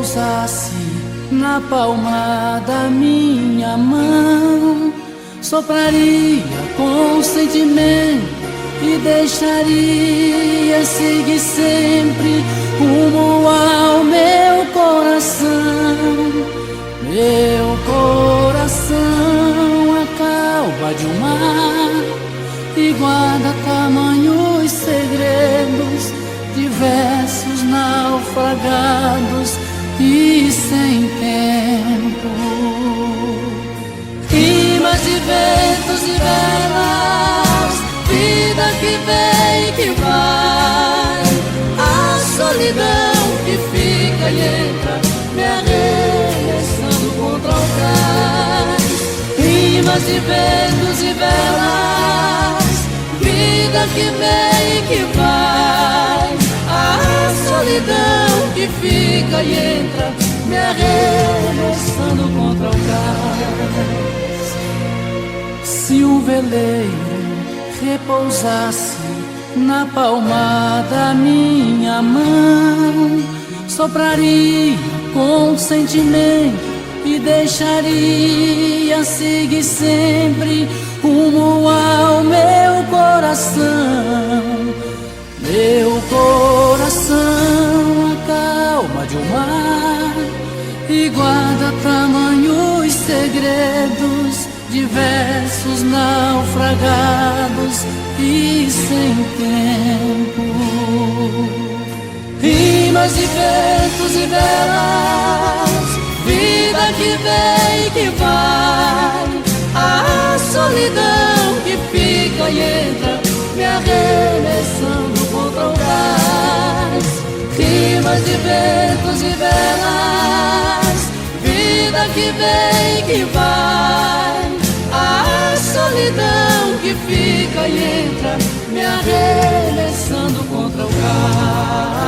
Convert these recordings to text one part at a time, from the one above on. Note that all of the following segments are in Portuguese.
repousasse na palma da minha mão, sopraria com sentimento e deixaria seguir sempre rumo ao meu coração. Meu coração, a calma de um mar, e guarda tamanhos segredos, diversos naufragados e sem tempo. Rimas de ventos e velas, vida que vem e que vai, a solidão que fica e entra, me arremessando contra o cais. Rimas de ventos e velas, vida que vem e que vai, a solidão que fica e entra, me arremessando contra o cais. Se um veleiro repousasse na palma da minha mão, sopraria com sentimento e deixaria seguir sempre rumo ao meu coração. Meu coração, a calma de um mar, e guarda tamanhos segredos, diversos naufragados e sem tempo. Rimas de ventos e velas, vida que vem e que vai, a solidão que fica e entra, me arremessando contra o cais. Rimas de ventos e velas, vida que vem e que vai, a solidão que fica e entra, me arremessando contra o cais.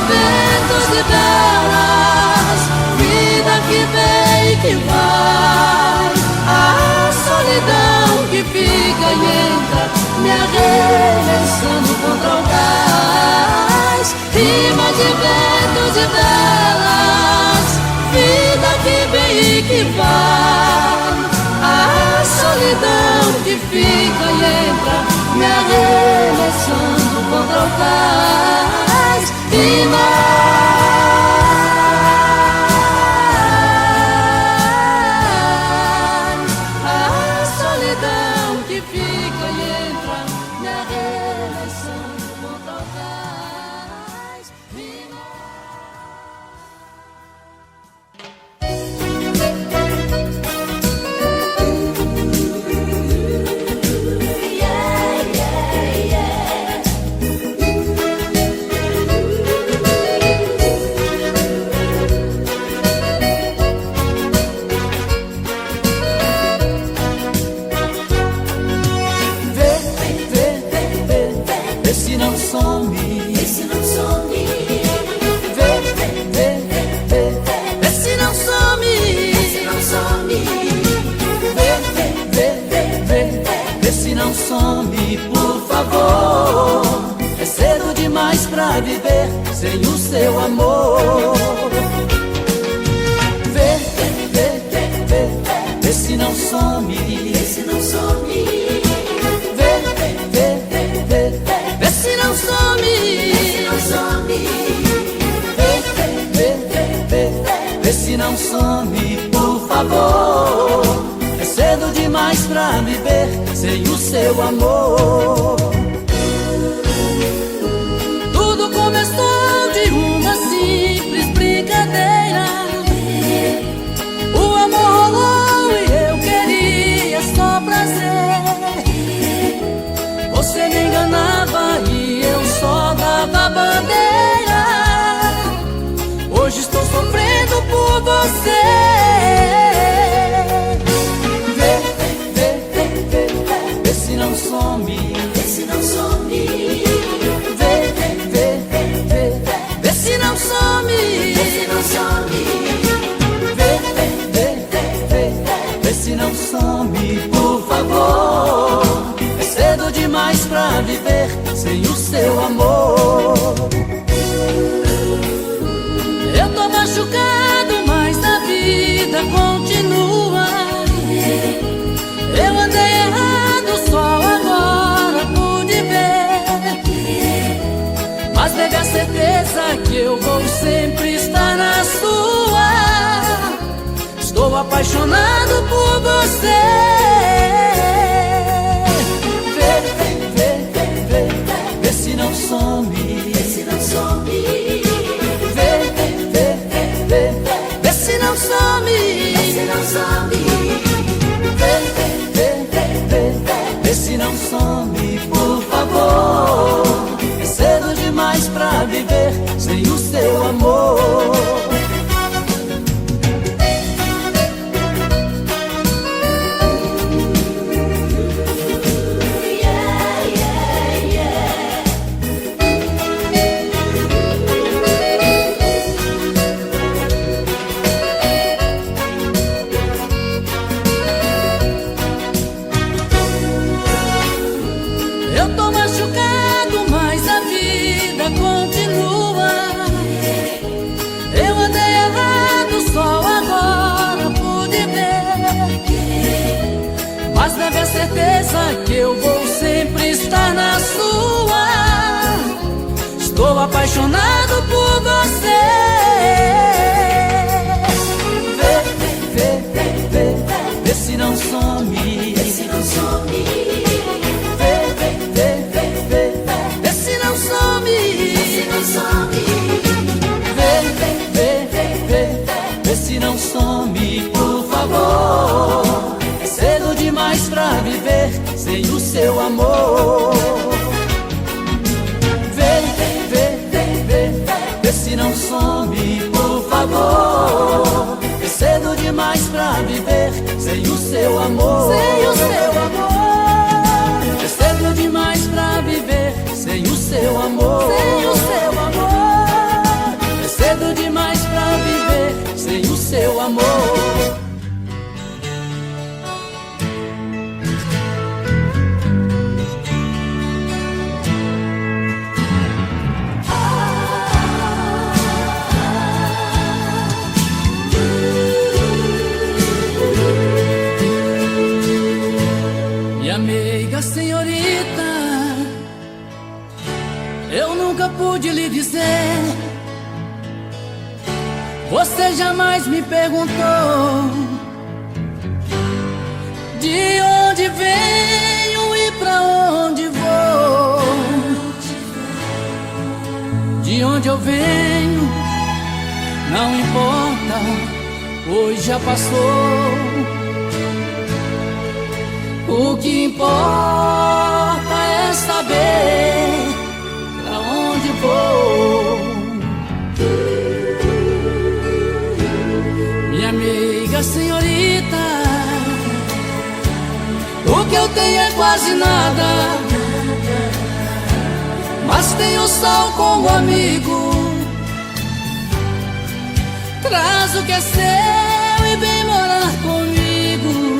Ventos e velas, vida que vem e que vai, a solidão que fica e entra, me arremessando contra o cais. Rimas de ventos e velas, vida que vem e que vai, a solidão que fica e entra, me arremessando contra o cais. A solidão que fica e entra, me arremessando contra o cais. Pra viver sem o seu amor. Vê, vê se não some, vê se não some. Vê se não some, vê se não some, por favor. É cedo demais pra viver sem o seu amor. Começou de uma simples brincadeira. O amor rolou e eu queria só prazer. Você me enganava e eu só dava bandeira. Hoje estou sofrendo por você. Vê se não some, vê se teve a certeza que eu vou sempre estar na sua. Estou apaixonado por você. Vê, vê, vê, vê, vê se não some. Vê se não some. Vê, vê, vê, vê, vê, vê se não some. Vê se não some. Vê, vê, vê, vê, vê, vê se não some, por favor. É cedo demais pra viver sem o seu amor. Eu tô machucado, mas a vida continua. Eu andei errado, só agora pude ver. Mas leve a certeza que eu vou sempre estar na sua. Estou apaixonado por você. Vê, vê, vê, vê, vê se não some. Vê se não some. Vê se não some, por favor. É cedo demais pra viver sem o seu amor. Vê, vê, vê, vê, vê se não some, por favor. É cedo demais pra viver sem o seu amor. Sem o seu amor. É cedo demais pra viver sem o seu amor. Sem o seu amor. É cedo demais pra viver sem o seu amor. Minha amiga senhorita, eu nunca pude lhe dizer. Você jamais me perguntou de onde venho e pra onde vou. De onde eu venho não importa, pois já passou. O que importa é saber pra onde vou. Minha amiga senhorita, o que eu tenho é quase nada, mas tenho sol como amigo. Traz o que é seu e vem morar comigo.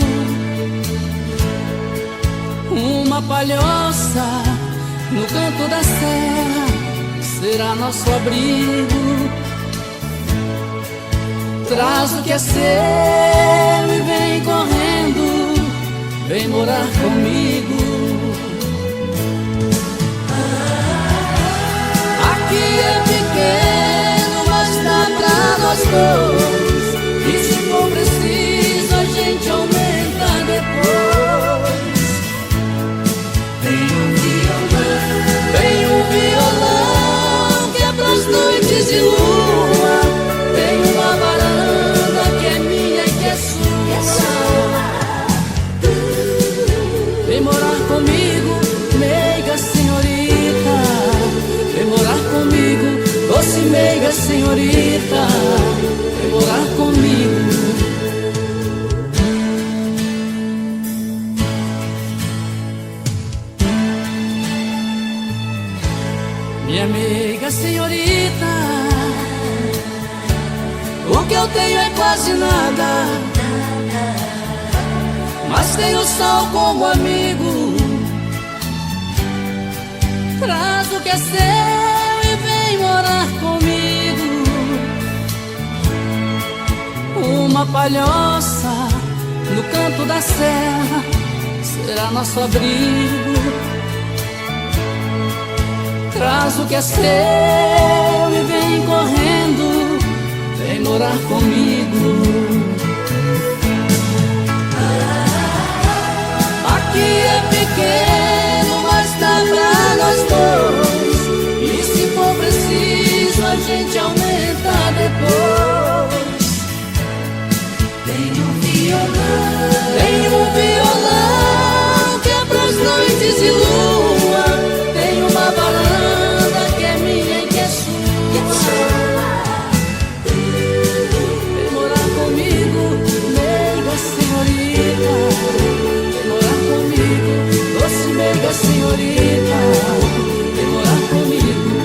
Uma palhoça no canto da serra será nosso abrigo. Traz o que é seu e vem correndo, vem morar comigo. Aqui é pequeno, mas dá pra nós dois. E se for preciso a gente aumenta depois. Tem um violão que é pras noites de lua. Tem uma varanda que é minha e que é sua. Vem morar comigo, meiga senhorita. Vem morar comigo, doce meiga senhorita. Vem morar comigo. Minha amiga senhorita, o que eu tenho é quase nada, mas tenho sol como amigo. Traz o que é seu e vem morar comigo. Uma palhoça no canto da serra será nosso abrigo. Traz o que é seu e vem correndo, vem morar comigo. Aqui é pequeno, mas dá pra nós dois. E se for preciso a gente aumenta depois. Tem um violão que é pras noites de lua. Tem uma varanda que é minha e que é sua. Vem morar comigo, meiga senhorita. Vem morar comigo, doce meiga senhorita. Vem morar comigo,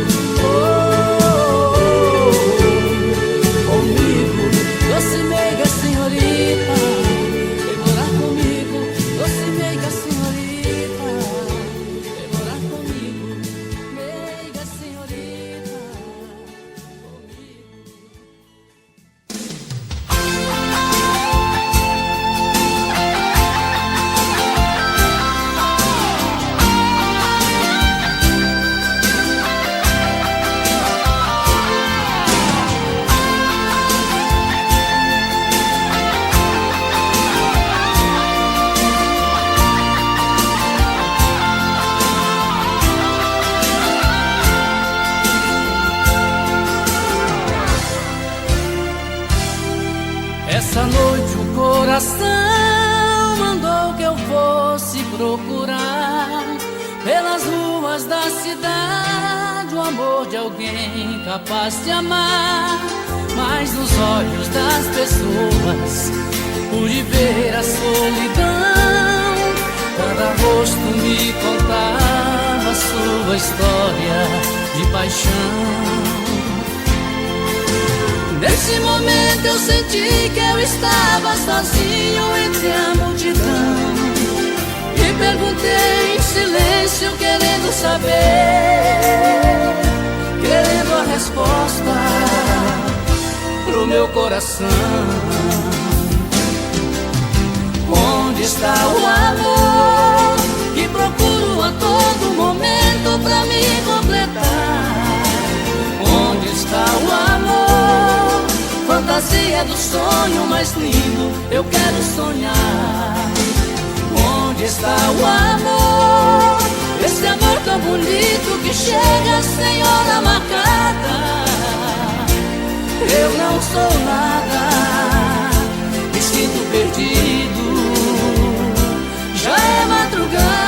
comigo, doce meiga senhorita. Vem morar comigo, doce meiga senhorita. Vem morar comigo, meiga senhorita. Essa noite o coração mandou que eu fosse procurar pelas ruas da cidade o amor de alguém capaz de amar. Mas nos olhos das pessoas pude ver a solidão. Cada rosto me contava sua história de paixão. Nesse momento eu senti que eu estava sozinho entre a multidão. E perguntei em silêncio, querendo saber, querendo a resposta pro meu coração. Onde está o amor que procuro a todo momento pra me completar? Onde está o amor, fantasia do sonho mais lindo, eu quero sonhar. Onde está o amor, esse amor tão bonito que chega sem hora marcada? Eu não sou nada, me sinto perdido, já é madrugada.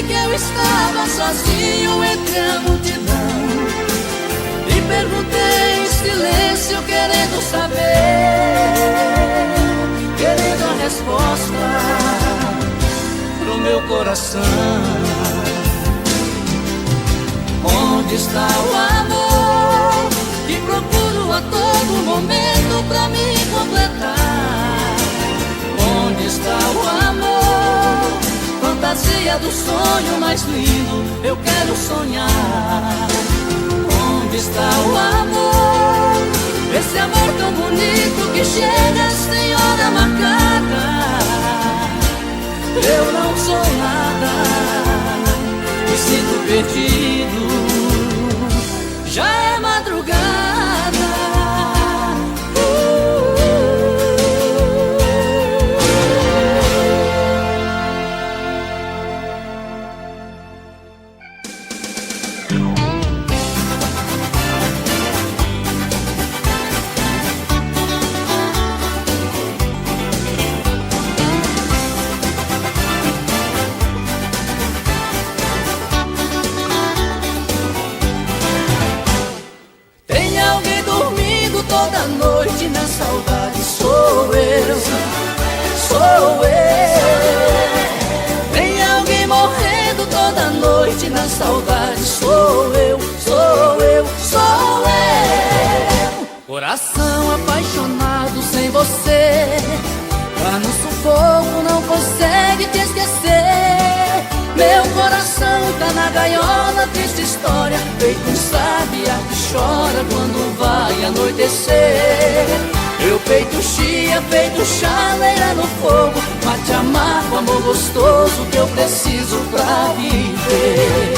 Que eu estava sozinho entre a multidão. E perguntei em silêncio, querendo saber, querendo a resposta pro meu coração. Onde está o amor que procuro a todo momento pra me completar? Onde está o amor, fantasia do sonho mais lindo, eu quero sonhar. Onde está o amor, esse amor tão bonito que chega sem hora marcada? Eu não sou nada, me sinto perdido, já é madrugada. saudade. Sou eu, sou eu, sou eu. Coração apaixonado sem você, tá no sufoco, não consegue te esquecer. Meu coração tá na gaiola, triste história, feito um sabiá que chora quando vai anoitecer. Meu peito chia, feito chaleira no fogo, mate amargo, amor gostoso que eu preciso pra viver.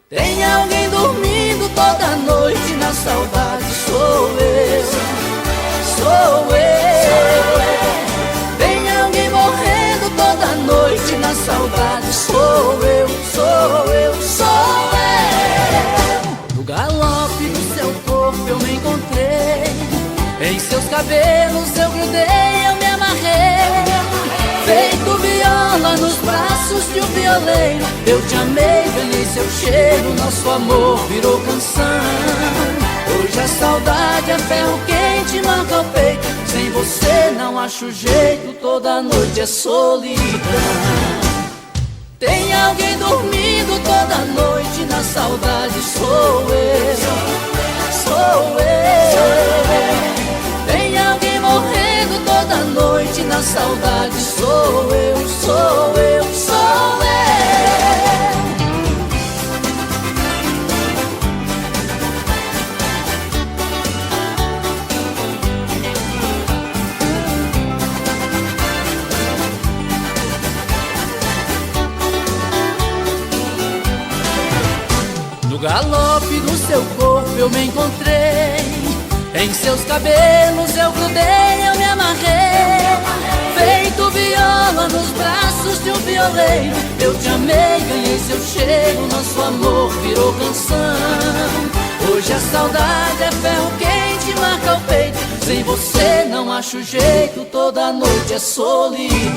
Tem alguém dormindo toda noite na saudade. Sou eu, sou eu. Tem alguém morrendo toda noite na saudade. Sou eu, sou eu, sou eu. No galope do seu corpo eu me encontrei, em seus cabelos eu grudei, eu me amarrei. Feito viola nos braços de um violeiro, eu te amei, ganhei seu cheiro, nosso amor virou canção. Hoje a saudade é ferro quente, marca o peito. Sem você não acho jeito, toda noite é solidão. Tem alguém dormindo toda noite na saudade. Sou eu, sou eu. Tem alguém morrendo toda noite na saudade. Sou eu, sou eu, sou eu. No galope do seu corpo eu me encontrei, em seus cabelos eu grudei, eu me amarrei. Feito viola nos braços de um violeiro, eu te amei, ganhei seu cheiro, nosso amor virou canção. Hoje a saudade é ferro quente, marca o peito. Sem você não acho jeito, toda noite é solidão.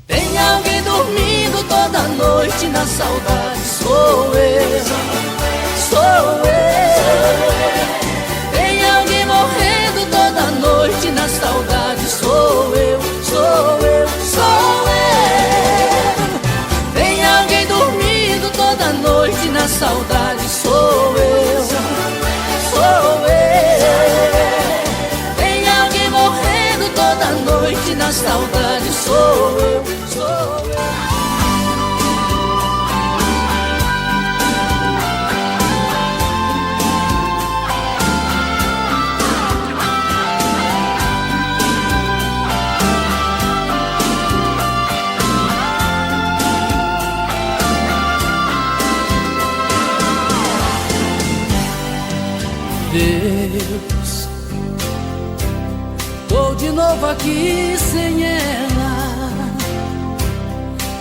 Tem alguém dormindo toda noite na saudade. Sou eu, sou eu. Tem alguém morrendo toda noite na saudade. Sou eu, sou eu, sou eu. Tem alguém dormindo toda noite na saudade. Sou eu, sou eu. Tem alguém morrendo toda noite na saudade. Sou eu, sou eu. Deus, tô de novo aqui sem ela,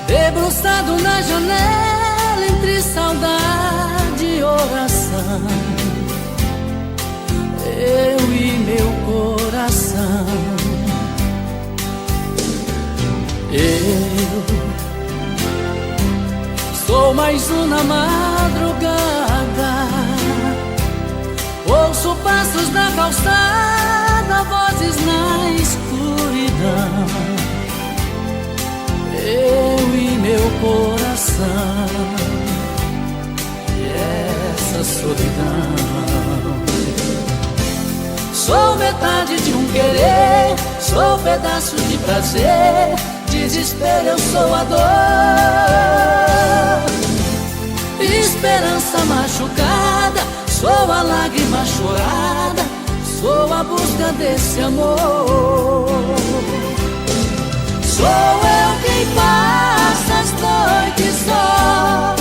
debruçado na janela entre saudade e oração. Eu e meu coração. Eu sou mais um na madrugada, ouço passos na calçada, vozes na escuridão. Eu e meu coração, e essa solidão. Sou metade de um querer, sou pedaço de prazer, desespero eu sou a dor. Esperança machucada, sou a lágrima chorada, sou a busca desse amor. Sou eu quem passa as noites só,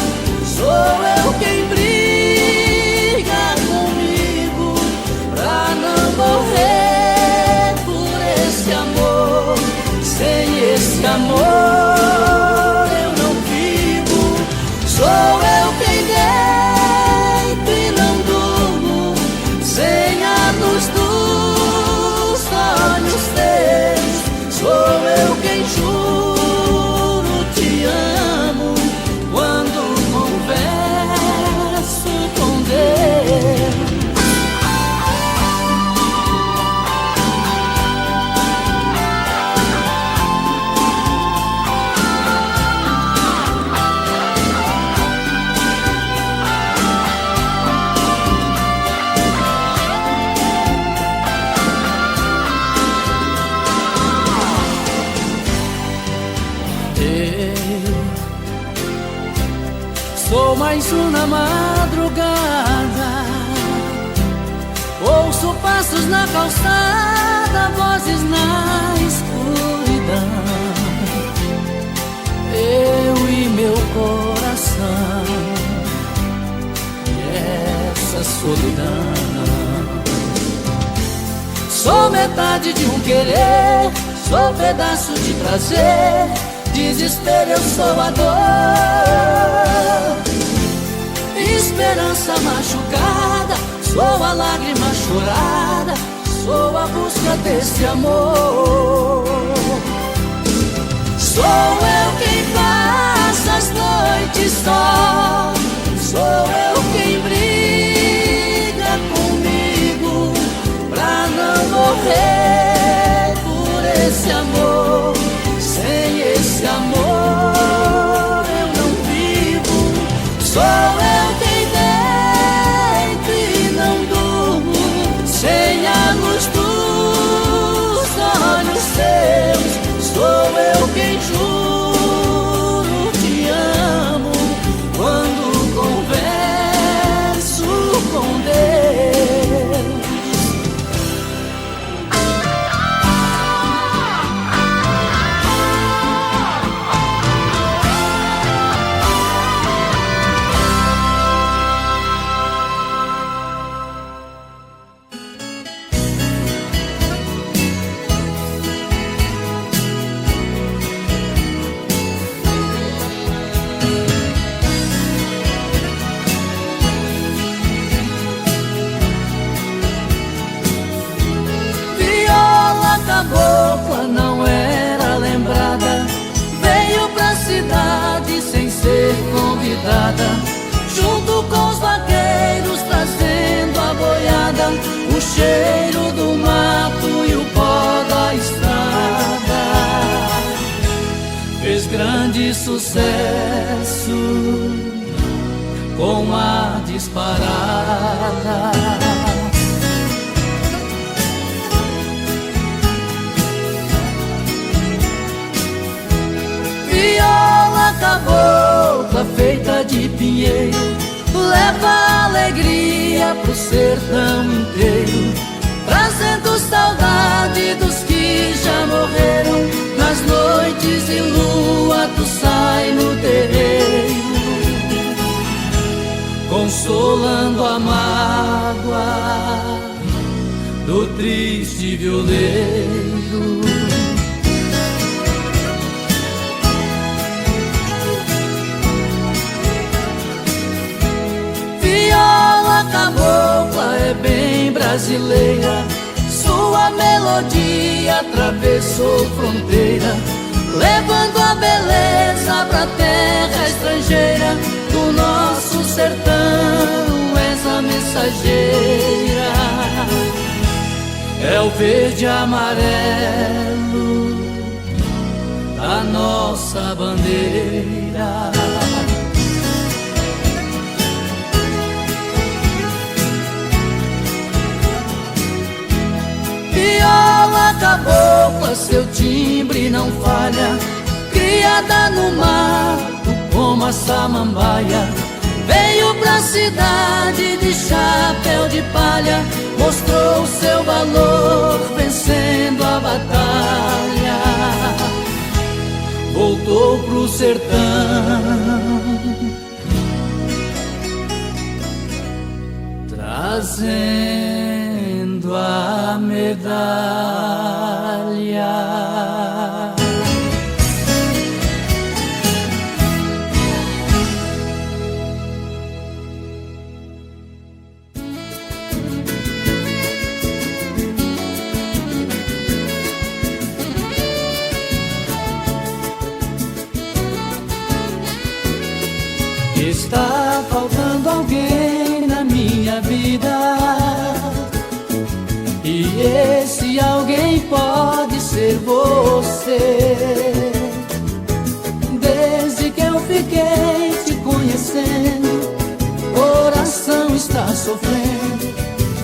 sou eu quem briga comigo pra não morrer por esse amor. Sem esse amor eu não vivo. Sou eu quem deito e não durmo, sem a luz dos olhos teus. Sou eu quem juro te amo quando converso com Deus. mais uma madrugada, ouço passos na calçada, vozes na escuridão. Eu e meu coração, e essa solidão. Sou metade de um querer, sou pedaço de prazer, desespero eu sou a dor. Esperança machucada, sou a lágrima chorada, sou a busca desse amor. Sou eu quem passa as noites só, sou eu quem briga comigo pra não morrer por esse amor. Sem esse amor eu não vivo. Sou eu quem deito e não durmo sem a luz dos olhos seus. Sou eu quem juro te amo quando converso com Deus. Cabocla não era lembrada, veio pra cidade sem ser convidada, junto com os vaqueiros trazendo a boiada, o cheiro do mato e o pó da estrada. Fez grande sucesso com a disparada. Viola cabocla feita de pinheiro, leva alegria pro sertão inteiro, trazendo saudade dos que já morreram. Nas noites de lua tu sai no terreiro, consolando a mágoa do triste violeiro. Viola cabocla é bem brasileira, sua melodia atravessou fronteira, levando a beleza pra terra estrangeira. Do nosso sertão és a mensageira, é o verde e amarelo da nossa bandeira. Viola cabocla, seu timbre não falha, criada no mato como a samambaia, veio pra cidade de chapéu de palha, mostrou seu valor vencendo a batalha, voltou pro sertão trazendo a medalha. Está faltando alguém na minha vida, e esse alguém pode ser você. Desde que eu fiquei te conhecendo, coração está sofrendo,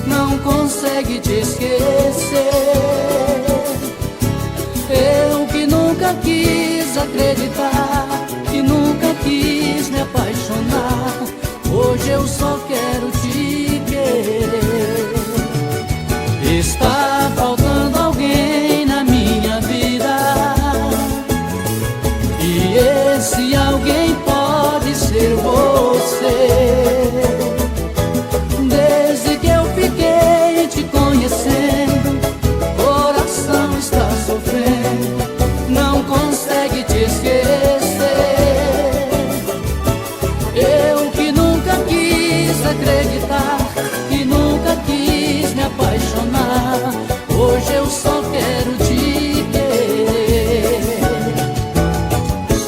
não consegue te esquecer. Eu que nunca quis acreditar, que nunca quis me apaixonar, eu só quero te querer. Está faltando alguém na minha vida, e esse alguém pode ser você. Desde que eu fiquei te conhecendo, coração está sofrendo, não consegue te esquecer. Eu que nunca quis acreditar, que nunca quis me apaixonar, hoje eu só quero te querer.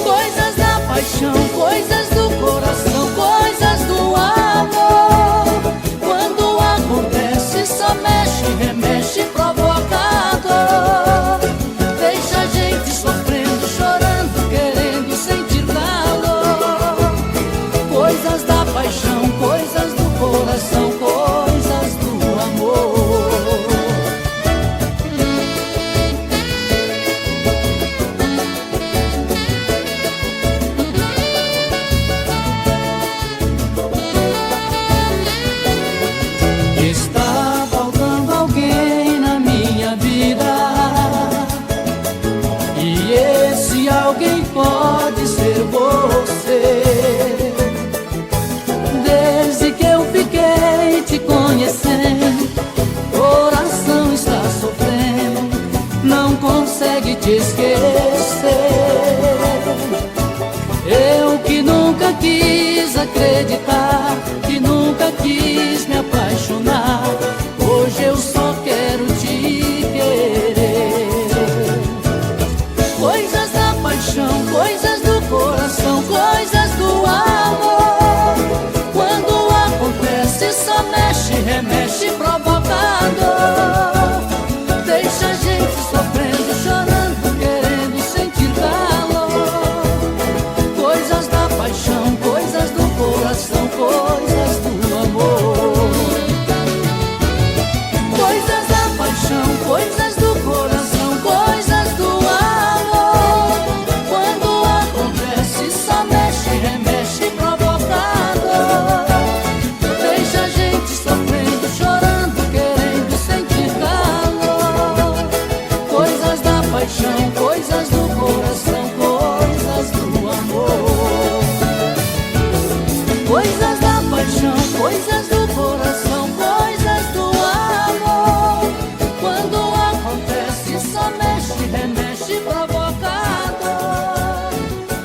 Coisas da paixão, coisas do coração, coisas do amor. Quando acontece só mexe, remexe, provoca dor. Deixa a gente sofrendo, chorando, querendo sentir calor. Coisas da paixão, coisas do coração, coisas do amor. Está faltando alguém na minha vida, e esse alguém pode ser você. Desde que eu fiquei te conhecendo, coração está sofrendo, não consegue te esquecer. Eu que nunca quis acreditar, que nunca quis me apaixonar, hoje eu só quero te querer. Coisas da paixão, coisas do coração, coisas do amor. Quando acontece só mexe, remexe, provoca dor. Deixa a gente sofrendo, chorando, querendo sentir calor. Coisas da paixão, coisas do coração, coisas do amor. Coisas da paixão, coisas do coração, coisas do amor. Quando acontece só mexe, remexe, provoca dor. Deixa a gente sofrendo, chorando, querendo sentir calor. Coisas da paixão, coisas do coração, coisas do amor. Coisas da paixão, coisas do coração, coisas do amor. Quando acontece só mexe, remexe, provoca dor.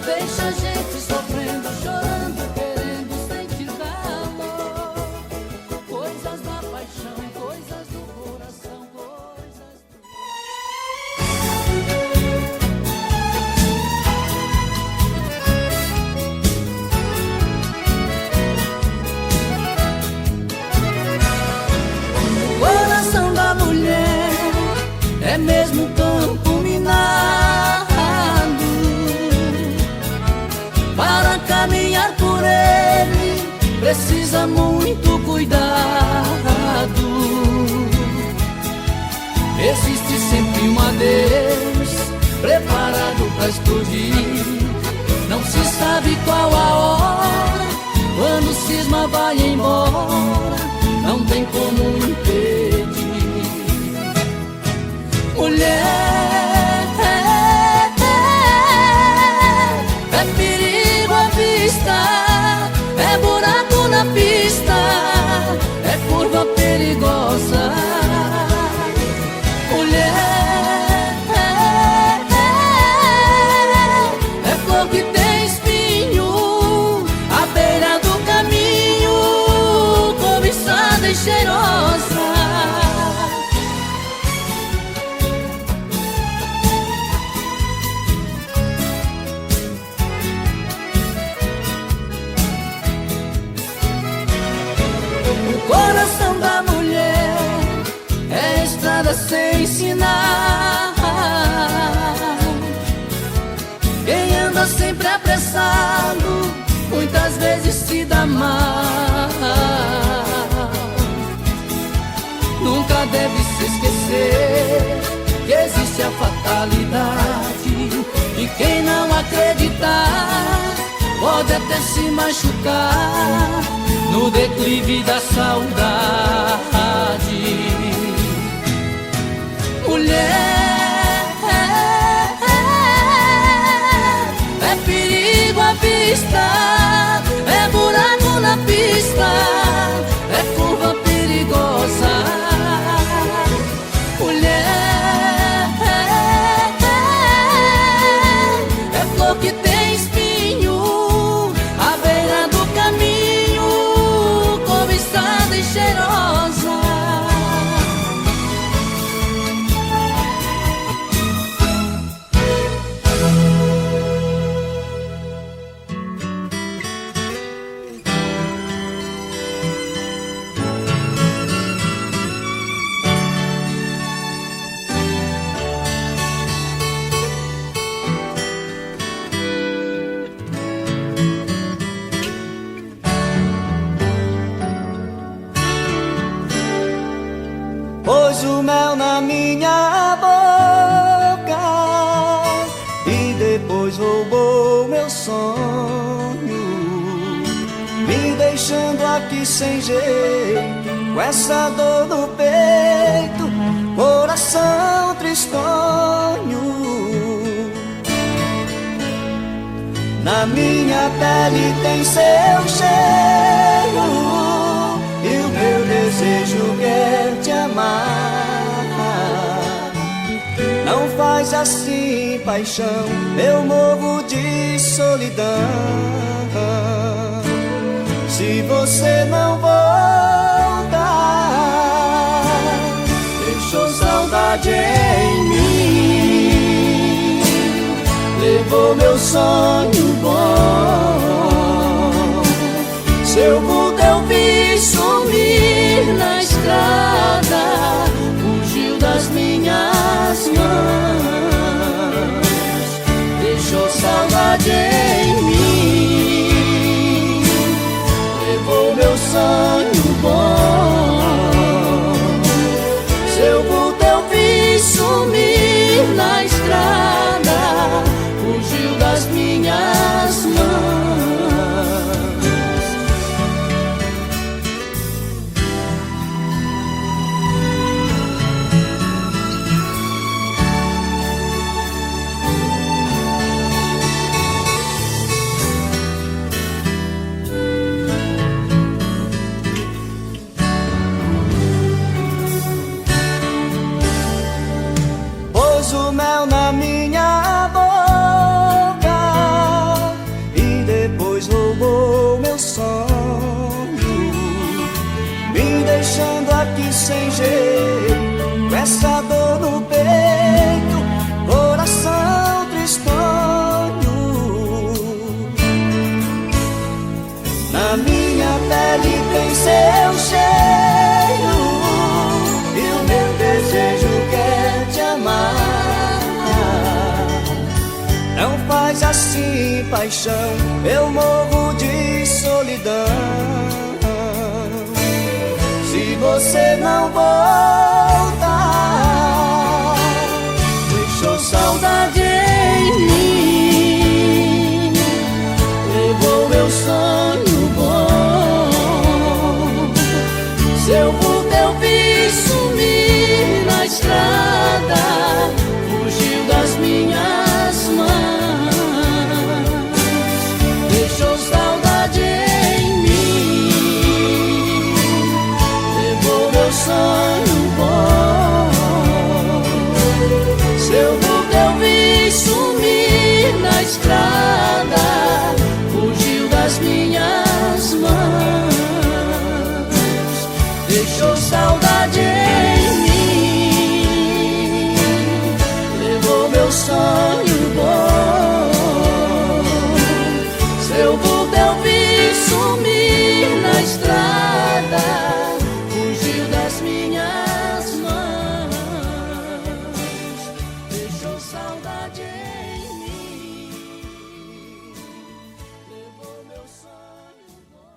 Deixa a gente sofrendo, chorando, querendo sentir calor. Coisas da paixão, coisas do coração, coisas do... O coração da mulher é mesmo um campo minado. Para caminhar por ele precisa muito cuidado. Existe sempre uma Deus preparado para explodir. Não se sabe qual a hora, quando o cisma vai embora, não tem como impedir. Mulher, é perigo à vista, é buraco na pista, é curva perigosa. Mulher, é flor que tem espinho, à beira do caminho, cobiçada e cheirosa. O coração da mulher é estrada sem sinal. Quem anda sempre apressado muitas vezes se dá mal. Nunca deve se esquecer que existe a fatalidade, e quem não acreditar pode até se machucar. no declive da saudade. Mulher, é perigo à vista, é buraco na pista, é curva perigosa. Mulher, é flor que tem espinho à beira do caminho, cobiçada e cheirosa. Pôs o mel na minha boca e depois roubou meu sonho, me deixando aqui sem jeito, com essa dor no peito, coração tristonho. Na minha pele tem seu cheiro e o meu desejo quer te amar. Não faz assim, paixão, eu morro de solidão. Se você não voltar, deixou saudade em mim, levou meu sonho bom. Seu vulto eu vi sumir na estrada, fugiu das minhas mãos, deixou saudade em mim, levou meu sonho bom. Seu vulto eu vi sumir na estrada, fugiu das minhas mãos. Pôs o mel na minha boca e depois roubou meu sonho, me deixando aqui sem jeito, com essa dor no peito, coração tristonho. Na minha pele tem seu cheiro e o meu desejo quer te amar. Não faz assim, paixão, eu morro de solidão. Se você não voltar, deixou saudade em mim, levou meu sonho bom. Seu vulto eu vi sumir na estrada, fugiu das minhas mãos, deixou saudade em mim, levou meu sonho bom. Seu vulto eu vi sumir na estrada, fugiu das minhas mãos, deixou saudade em mim, levou meu sonho bom. Seu vulto eu vi sumir na estrada, fugiu das minhas mãos, deixou saudade em mim, levou meu sonho bom.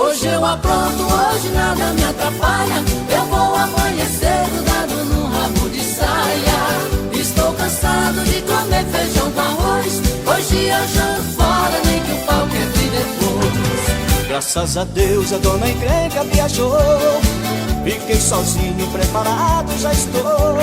Hoje eu apronto hoje nada me atrapalha. Eu vou amanhecer grudado num rabo de saia. Estou cansado de comer feijão com arroz. Hoje eu janto fora, nem que o pau quebre depois. Graças a Deus a dona encrenca viajou. Fiquei sozinho, preparado já estou.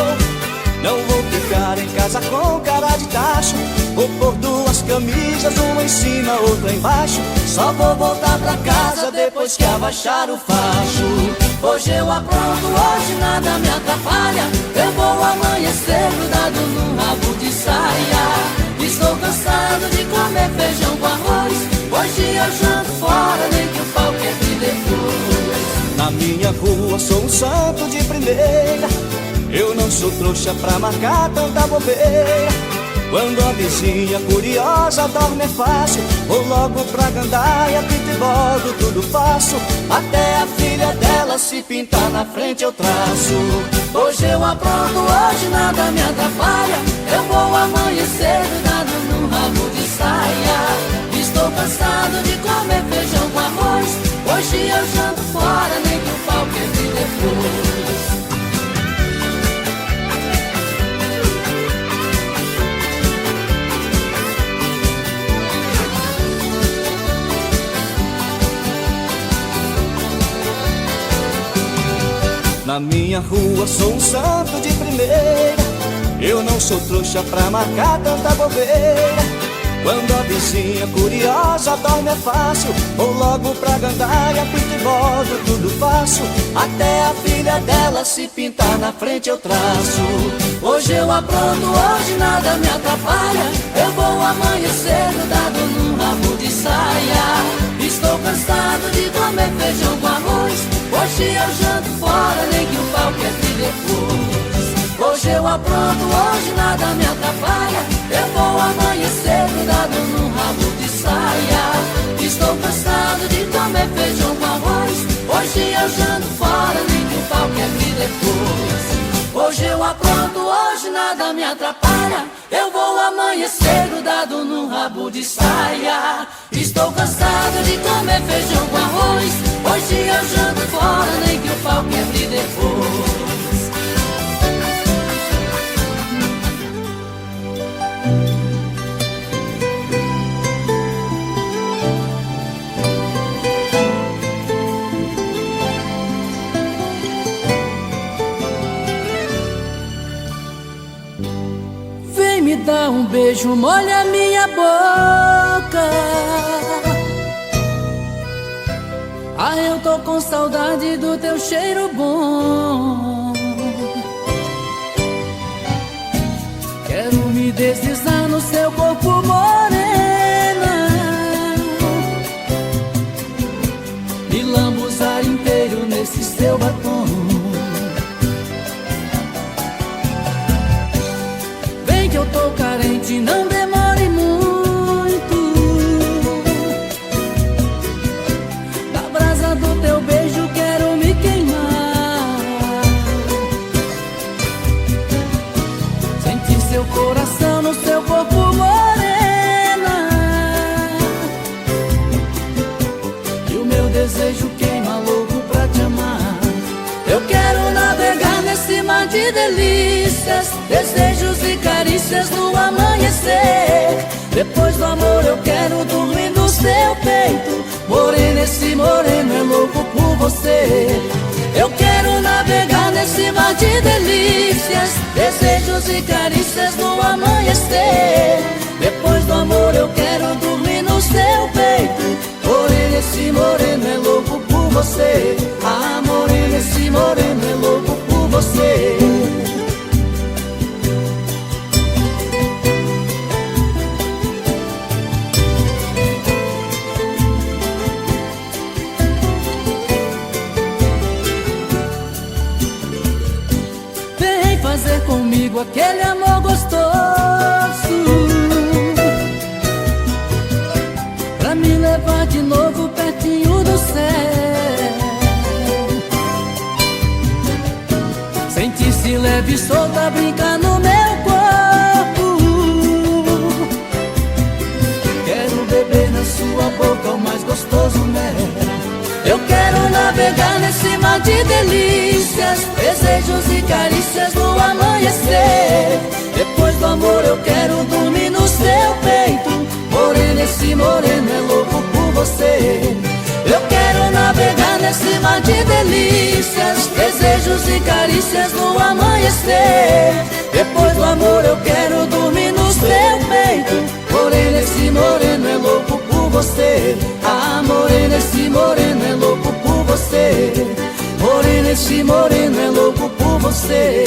Não vou ficar em casa com cara de tacho. Vou pôr duas camisas, uma em cima, outra embaixo. Só vou voltar pra casa depois que abaixar o facho. Hoje eu apronto, hoje nada me atrapalha. Eu vou amanhecer grudado num rabo de saia. Estou cansado de comer feijão com arroz. Hoje eu janto fora, nem que o pau quebre depois. Na minha rua sou um santo de primeira. Eu não sou trouxa pra marcar tanta bobeira. Quando a vizinha curiosa dorme é fácil. Vou logo pra gandaia, pinto e bordo, tudo faço. Até a filha dela se pintar na frente eu traço. Hoje eu apronto, hoje nada me atrapalha. Eu vou amanhecer grudado num rabo de saia. Estou cansado de comer feijão com arroz. Hoje eu janto fora, nem que o pau quebre depois. Na minha rua sou um santo de primeira. Eu não sou trouxa pra marcar tanta bobeira. Quando a vizinha curiosa dorme é fácil. Vou logo pra gandaia, pinto e bordo, tudo faço. Até a filha dela se pintar na frente eu traço. Hoje eu apronto, hoje nada me atrapalha. Eu vou amanhecer grudado num rabo de saia. Estou cansado de comer feijão com arroz. Hoje eu janto fora, nem que o pau quebre depois. Hoje eu apronto, hoje nada me atrapalha. Eu vou amanhecer grudado num rabo de saia. Estou cansado de comer feijão com arroz. Hoje eu janto fora, nem que o pau quebre depois. Hoje eu apronto, hoje nada me atrapalha. Eu vou amanhecer grudado num rabo de saia. Estou cansado de comer feijão com arroz. Hoje eu janto fora, nem que o pau quebre depois. Vem me dar um beijo, molha minha boca. Ah, eu tô com saudade do teu cheiro bom. Quero me deslizar no seu corpo, morena, me lambuzar inteiro nesse seu batom. Vem que eu tô carente, não demore muito. Da brasa do teu beijo quero me queimar. Sentir seu coração no seu corpo, morena, e o meu desejo queima louco pra te amar. Eu quero navegar nesse mar de delícias, desejos e carícias no amanhecer. Depois do amor eu quero dormir no seu peito. Morena, esse moreno é louco por você. Eu quero navegar nesse mar de delícias, desejos e carícias no amanhecer. Depois do amor eu quero dormir no seu peito. Morena, esse moreno é louco por você. Ah, morena, esse moreno é louco por você. Vem fazer comigo aquele amor gostoso, pra me levar de novo pertinho do céu. Sentir-se leve e solta, brincar no meu corpo. Quero beber na sua boca o mais gostoso mel. Eu quero navegar nesse cima de delícias, desejos e carícias no amanhecer. Depois do amor eu quero dormir no seu peito. Morena, esse moreno é louco por você. Eu quero navegar nesse mar de delícias, desejos e carícias no amanhecer. Depois do amor eu quero dormir no seu peito. Morena, esse moreno é louco por você. Ah, morena, esse moreno é louco por você. Morena, esse moreno é louco por você.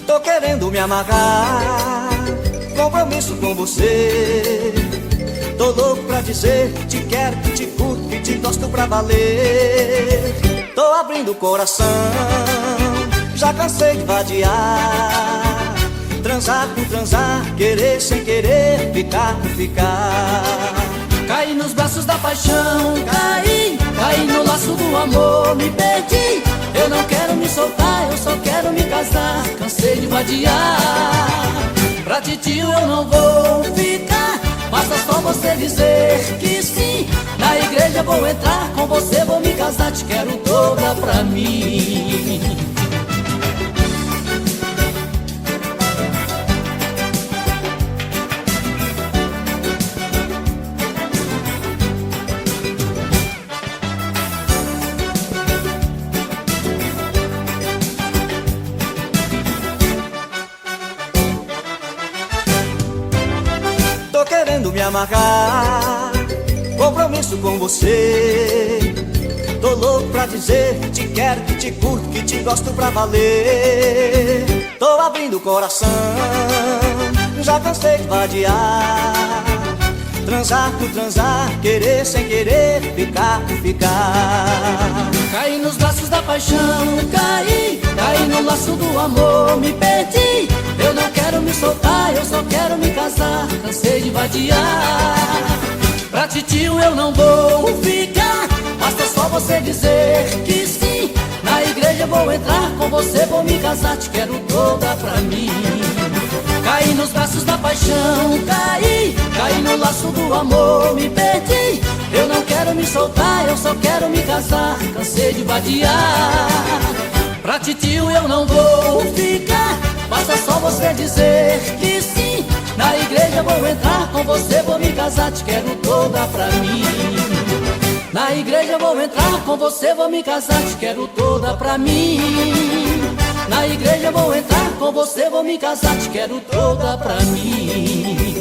Tô querendo me amarrar, compromisso com você. Tô louco pra dizer, te quero, que te curto, que te gosto pra valer. Tô abrindo o coração, já cansei de vadiar. Transar por transar, querer sem querer, ficar por ficar. Caí nos braços da paixão, caí no laço do amor, me perdi. Eu não quero me soltar, eu só quero me casar. Cansei de vadiar, pra titio eu não vou ficar. Basta só você dizer que sim. Na igreja vou entrar, com você vou me casar. Te quero toda pra mim. Tô querendo me amarrar, compromisso com você. Tô louco pra dizer, te quero, que te curto, que te gosto pra valer. Tô abrindo o coração, já cansei de vadiar. Transar por transar, querer sem querer, ficar por ficar. Caí nos braços da paixão, caí no laço do amor, me perdi. Eu não quero me soltar, eu só quero me casar. Cansei de vadiar, pra titio eu não vou ficar. Basta só você dizer que sim. Na igreja vou entrar, com você vou me casar. Te quero toda pra mim. Caí nos braços da paixão, caí no laço do amor, me perdi. Eu não quero me soltar, eu só quero me casar. Cansei de vadiar, pra titio eu não vou ficar. Basta só você dizer que sim. Na igreja vou entrar, com você vou me casar. Te quero toda pra mim. Na igreja vou entrar, com você vou me casar. Te quero toda pra mim. Na igreja vou entrar, com você vou me casar. Te quero toda pra mim.